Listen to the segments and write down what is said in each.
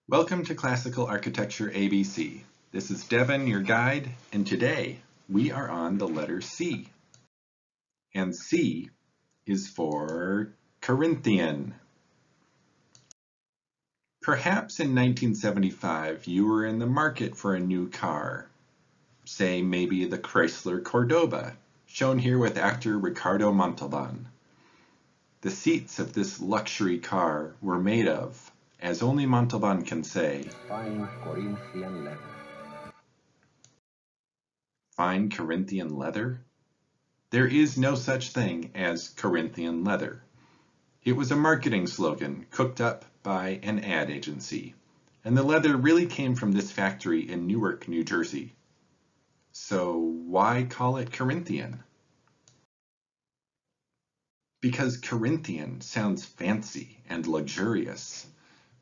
Welcome to Classical Architecture ABC. This is Devin, your guide, and today we are on the letter C. And C is for Corinthian. Perhaps in 1975 you were in the market for a new car. Say maybe the Chrysler Cordoba, shown here with actor Ricardo Montalban. The seats of this luxury car were made of, as only Montalban can say, fine Corinthian leather. Fine Corinthian leather? There is no such thing as Corinthian leather. It was a marketing slogan cooked up by an ad agency, and the leather really came from this factory in Newark, New Jersey. So why call it Corinthian? Because Corinthian sounds fancy and luxurious,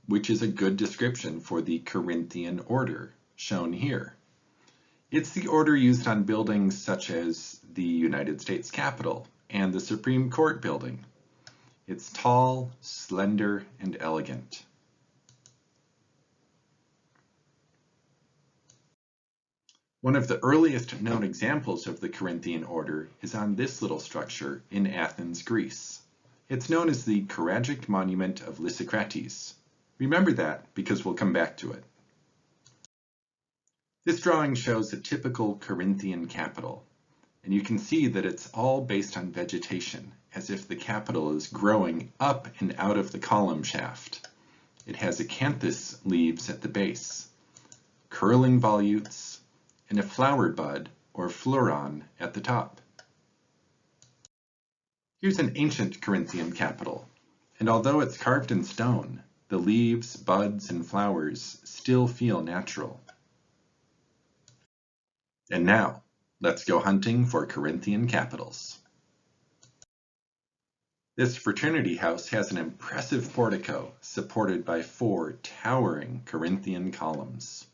which is a good description for the Corinthian Order, shown here. It's the order used on buildings such as the United States Capitol and the Supreme Court building. It's tall, slender, and elegant. One of the earliest known examples of the Corinthian Order is on this little structure in Athens, Greece. It's known as the Corinthian Monument of Lissa. Remember that because we'll come back to it. This drawing shows a typical Corinthian capital, and you can see that it's all based on vegetation, as if the capital is growing up and out of the column shaft. It has acanthus leaves at the base, curling volutes, and a flower bud or fleuron at the top. Here's an ancient Corinthian capital, and although it's carved in stone, the leaves, buds, and flowers still feel natural. And now, let's go hunting for Corinthian capitals. This fraternity house has an impressive portico supported by 4 towering Corinthian columns.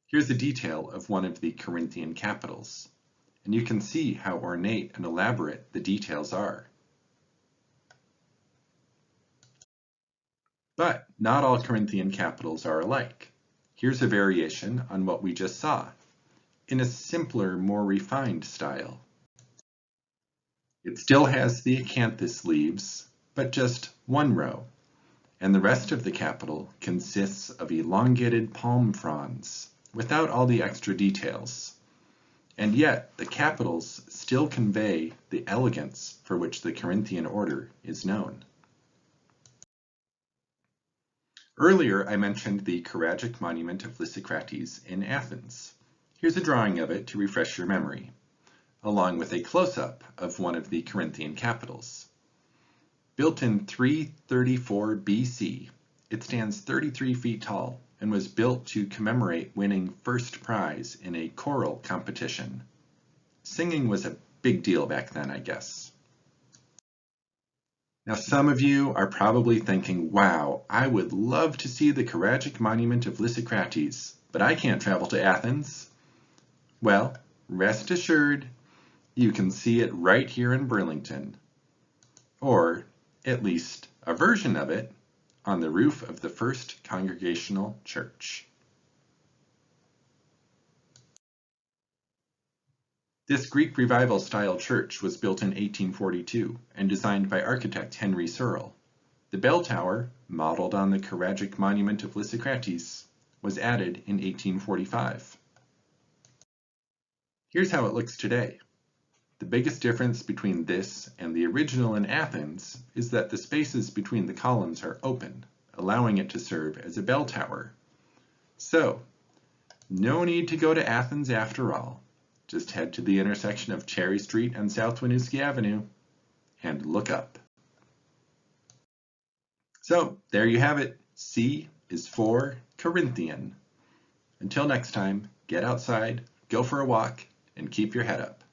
Here's a detail of one of the Corinthian capitals, and you can see how ornate and elaborate the details are. But not all Corinthian capitals are alike. Here's a variation on what we just saw, in a simpler, more refined style. It still has the acanthus leaves, but just one row, and the rest of the capital consists of elongated palm fronds, without all the extra details. And yet, the capitals still convey the elegance for which the Corinthian order is known. Earlier, I mentioned the Corinthian Monument of Lissa in Athens. Here's a drawing of it to refresh your memory, along with a close-up of one of the Corinthian capitals. Built in 334 BC, it stands 33 feet tall and was built to commemorate winning first prize in a choral competition. Singing was a big deal back then, I guess. Now, some of you are probably thinking, wow, I would love to see the Corinthian Monument of Lissa, but I can't travel to Athens. Well, rest assured, you can see it right here in Burlington, or at least a version of it on the roof of the First Congregational Church. This Greek Revival style church was built in 1842 and designed by architect Henry Searle. The bell tower, modeled on the Corinthian Monument of Lissa, was added in 1845. Here's how it looks today. The biggest difference between this and the original in Athens is that the spaces between the columns are open, allowing it to serve as a bell tower. So, no need to go to Athens after all. Just head to the intersection of Cherry Street and South Winooski Avenue and look up. So, there you have it. C is for Corinthian. Until next time, get outside, go for a walk, and keep your head up.